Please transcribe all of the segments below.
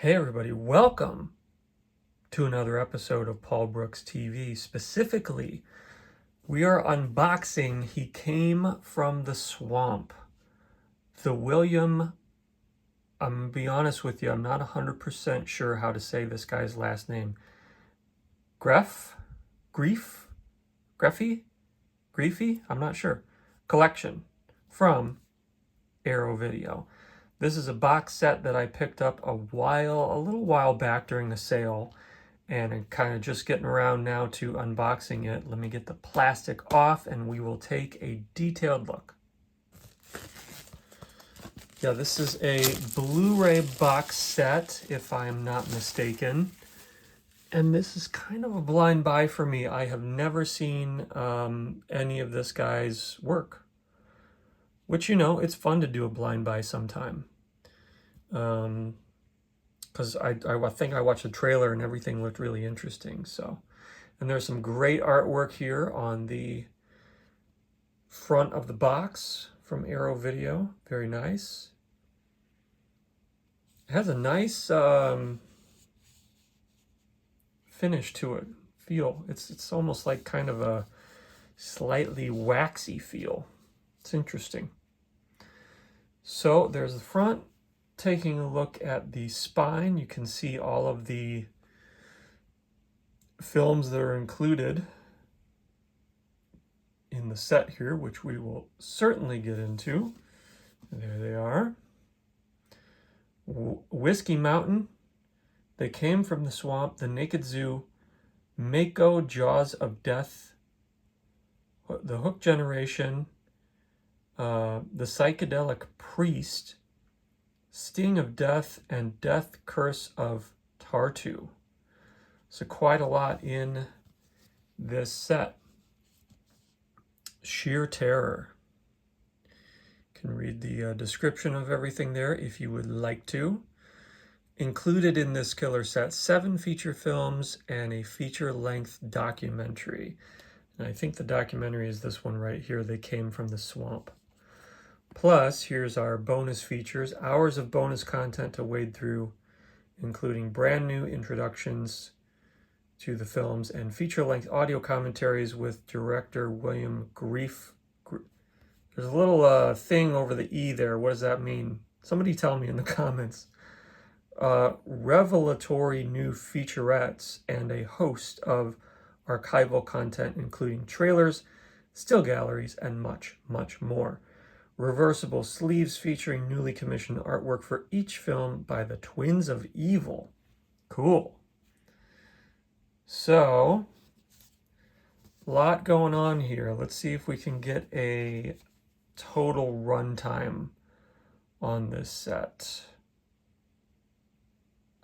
Hey everybody, welcome to another episode of Paul Brooks TV. Specifically, we are unboxing He Came from the Swamp. The William, I'm gonna be honest with you, I'm not 100% sure how to say this guy's last name. Grefé? I'm not sure. Collection from Arrow Video. This is a box set that I picked up a little while back during the sale, and I'm kind of just getting around now to unboxing it. Let me get the plastic off and we will take a detailed look. Yeah, this is a Blu-ray box set, if I'm not mistaken. And this is kind of a blind buy for me. I have never seen any of this guy's work. Which, it's fun to do a blind buy sometime. Because I think I watched the trailer and everything looked really interesting. So, and there's some great artwork here on the front of the box from Arrow Video. Very nice. It has a nice finish to it. Feel. It's almost like kind of a slightly waxy feel. It's interesting. So there's the front. Taking a look at the spine, you can see all of the films that are included in the set here, which we will certainly get into. There they are. Whiskey Mountain, They Came from the Swamp, The Naked Zoo, Mako, Jaws of Death, The Hook Generation, The Psychedelic Priest, Sting of Death, and Death Curse of Tartu. So quite a lot in this set. Sheer Terror. You can read the description of everything there if you would like to. Included in this killer set, 7 feature films and a feature-length documentary. And I think the documentary is this one right here, They Came from the Swamp. Plus, here's our bonus features, hours of bonus content to wade through, including brand new introductions to the films and feature-length audio commentaries with director William Grefé. There's a little thing over the E there. What does that mean? Somebody tell me in the comments. Revelatory new featurettes and a host of archival content, including trailers, still galleries, and much, much more. Reversible sleeves featuring newly commissioned artwork for each film by the Twins of Evil. Cool. So, a lot going on here. Let's see if we can get a total runtime on this set.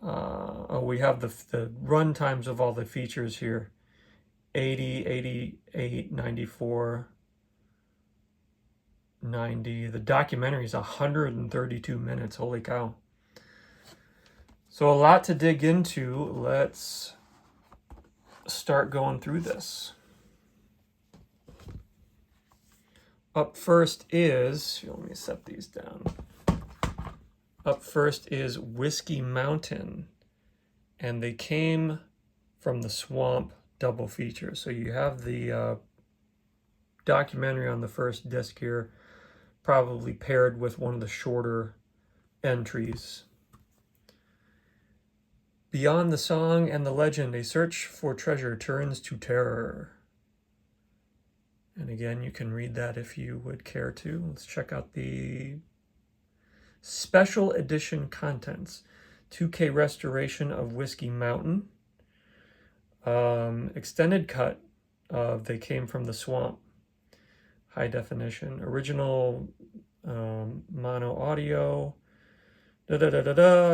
We have the run times of all the features here. 80, 88, 94, 90. The documentary is 132 minutes. Holy cow. So a lot to dig into. Let's start going through this. Up first is, let me set these down. Up first is Whiskey Mountain, and They Came from the Swamp double feature. So you have the documentary on the first disc here, probably paired with one of the shorter entries. Beyond the song and the legend, a search for treasure turns to terror. And again, you can read that if you would care to. Let's check out the special edition contents. 2K restoration of Whiskey Mountain. Extended cut of They Came from the Swamp. High definition. Original mono audio.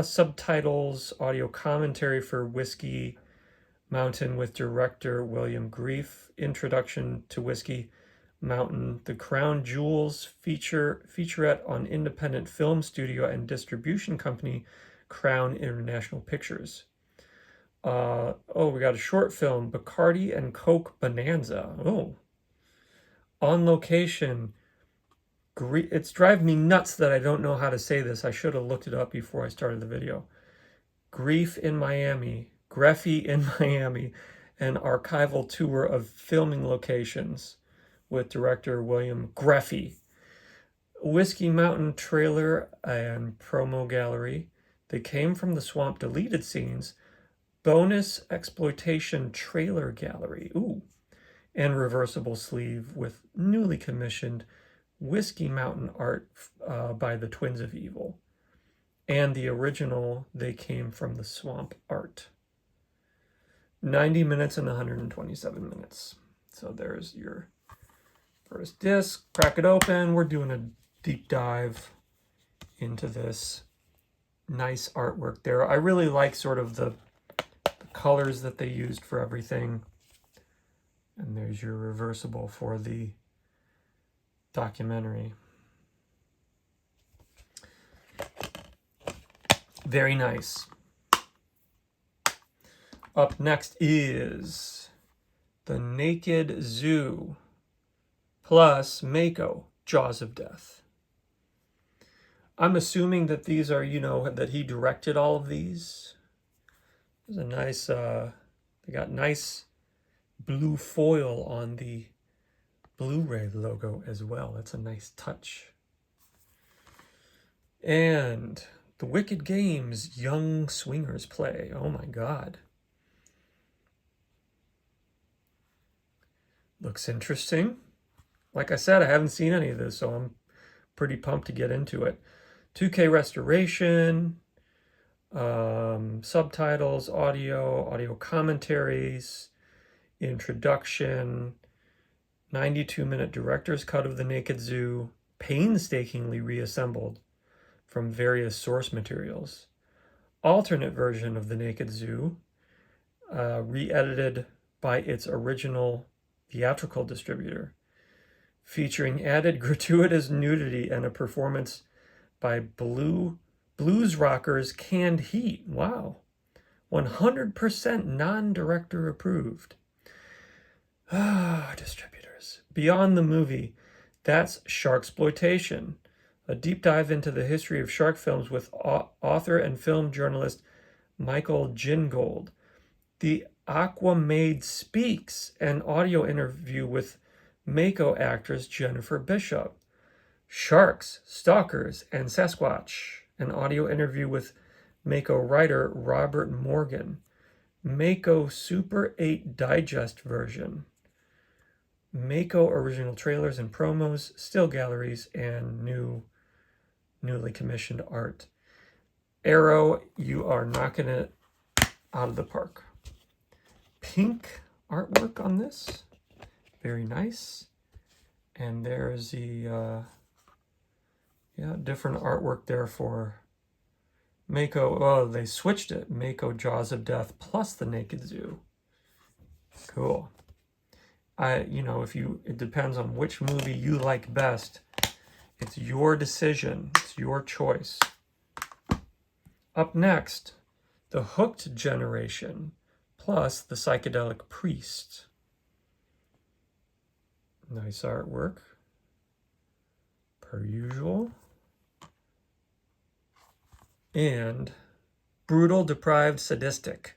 Subtitles. Audio commentary for Whiskey Mountain with director William Grefé. Introduction to Whiskey Mountain, the Crown Jewels featurette on independent film studio and distribution company Crown International Pictures. We got a short film, Bacardi and Coke Bonanza. On location. It's driving me nuts that I don't know how to say this. I should have looked it up before I started the video. Grefé in Miami, an archival tour of filming locations with director William Grefé. Whiskey Mountain trailer and promo gallery. They came from the swamp deleted scenes. Bonus exploitation trailer gallery. Ooh. And reversible sleeve with newly commissioned Whiskey Mountain art by the Twins of Evil. And the original They Came from the Swamp art. 90 minutes and 127 minutes. So there's your first disc. Crack it open. We're doing a deep dive into this. Nice artwork there. I really like sort of the colors that they used for everything. And there's your reversible for the documentary. Very nice. Up next is The Naked Zoo plus Mako, Jaws of Death. I'm assuming that these are, that he directed all of these. There's a nice, they got nice blue foil on the Blu-ray logo as well. That's a nice touch. And The Wicked Games Young Swingers Play. Oh my God. Looks interesting. Like I said, I haven't seen any of this, so I'm pretty pumped to get into it. 2K restoration, subtitles, audio commentaries, introduction, 92-minute director's cut of The Naked Zoo, painstakingly reassembled from various source materials. Alternate version of The Naked Zoo, re-edited by its original theatrical distributor, featuring added gratuitous nudity and a performance by blues rockers Canned Heat. Wow. 100% non-director approved. Distributors. Beyond the movie, that's Sharksploitation, a deep dive into the history of shark films with author and film journalist Michael Gingold. The Aquamaid Speaks, an audio interview with Mako actress Jennifer Bishop. Sharks, Stalkers, and Sasquatch, an audio interview with Mako writer Robert Morgan. Mako Super 8 Digest version. Mako original trailers and promos, still galleries, and newly commissioned art. Arrow, you are knocking it out of the park. Pink artwork on this. Very nice. And there's the different artwork there for Mako. Oh, they switched it. Mako Jaws of Death plus The Naked Zoo. Cool. It depends on which movie you like best. It's your decision. It's your choice. Up next, The Hooked Generation plus The Psychedelic Priest. Nice artwork, per usual. And Brutal, Deprived, Sadistic.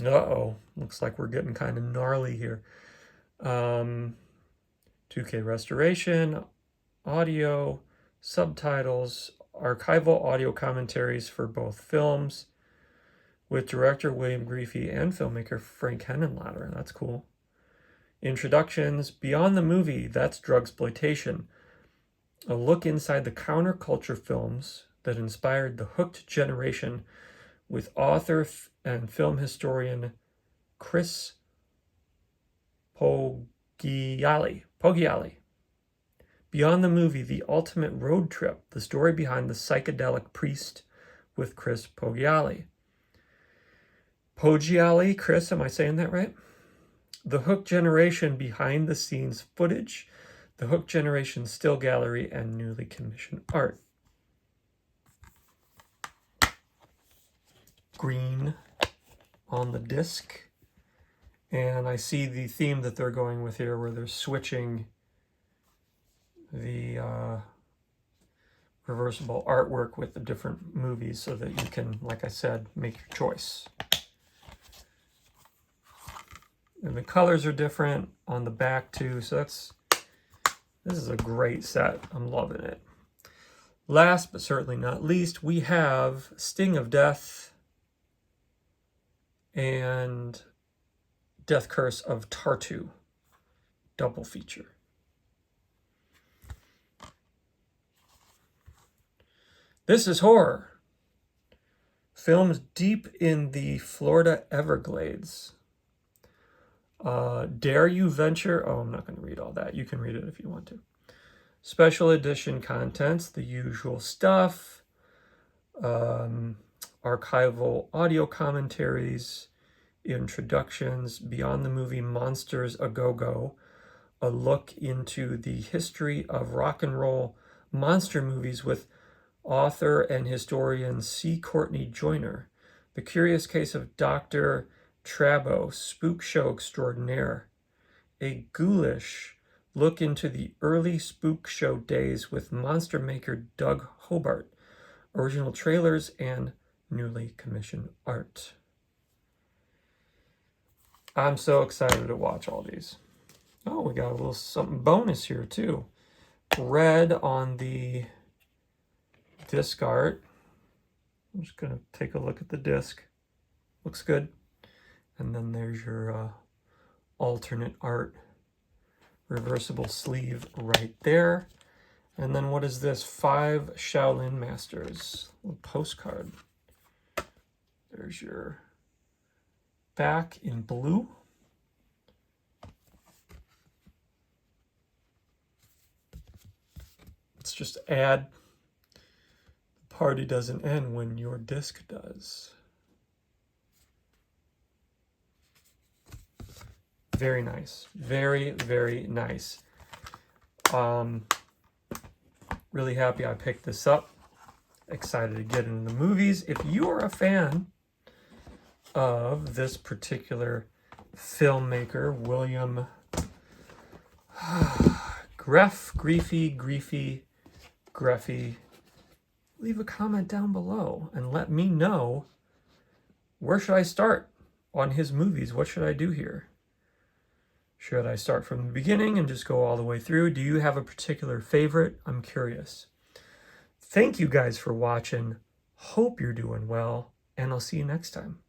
Uh-oh, looks like we're getting kind of gnarly here. 2K restoration, audio, subtitles, archival audio commentaries for both films with director William Grefé and filmmaker Frank Henenlotter. That's cool. Introductions, Beyond the Movie, that's Drugsploitation. A look inside the counterculture films that inspired the Hooked Generation with author and film historian Chris Poggiali. Beyond the Movie, The Ultimate Road Trip, the story behind The Psychedelic Priest with Chris Poggiali. Chris, am I saying that right? The Hooked Generation behind the scenes footage, the Hooked Generation still gallery, and newly commissioned art. Green on the disc. And I see the theme that they're going with here where they're switching the reversible artwork with the different movies so that you can, like I said, make your choice. And the colors are different on the back too, so this is a great set. I'm loving it. Last but certainly not least, we have Sting of Death and Death Curse of Tartu double feature. This is horror. Filmed deep in the Florida Everglades. Dare you venture? Oh, I'm not going to read all that. You can read it if you want to. Special edition contents, the usual stuff. Archival audio commentaries, introductions, Beyond the Movie Monsters A Go-Go, a look into the history of rock and roll monster movies with author and historian C. Courtney Joyner, The Curious Case of Dr. Trabo, Spook Show Extraordinaire, a ghoulish look into the early spook show days with monster maker Doug Hobart, original trailers and newly commissioned art. I'm so excited to watch all these. Oh, we got a little something bonus here too. Red on the disc art. I'm just going to take a look at the disc. Looks good. And then there's your alternate art reversible sleeve right there. And then what is this? 5 Shaolin Masters. A little postcard. There's your back in blue. Let's just add, the party doesn't end when your disc does. Very nice. Very, very nice. Really happy I picked this up. Excited to get into the movies. If you are a fan of this particular filmmaker, William Grefé, leave a comment down below and let me know, where should I start on his movies? What should I do here? Should I start from the beginning and just go all the way through? Do you have a particular favorite? I'm curious. Thank you guys for watching. Hope you're doing well, and I'll see you next time.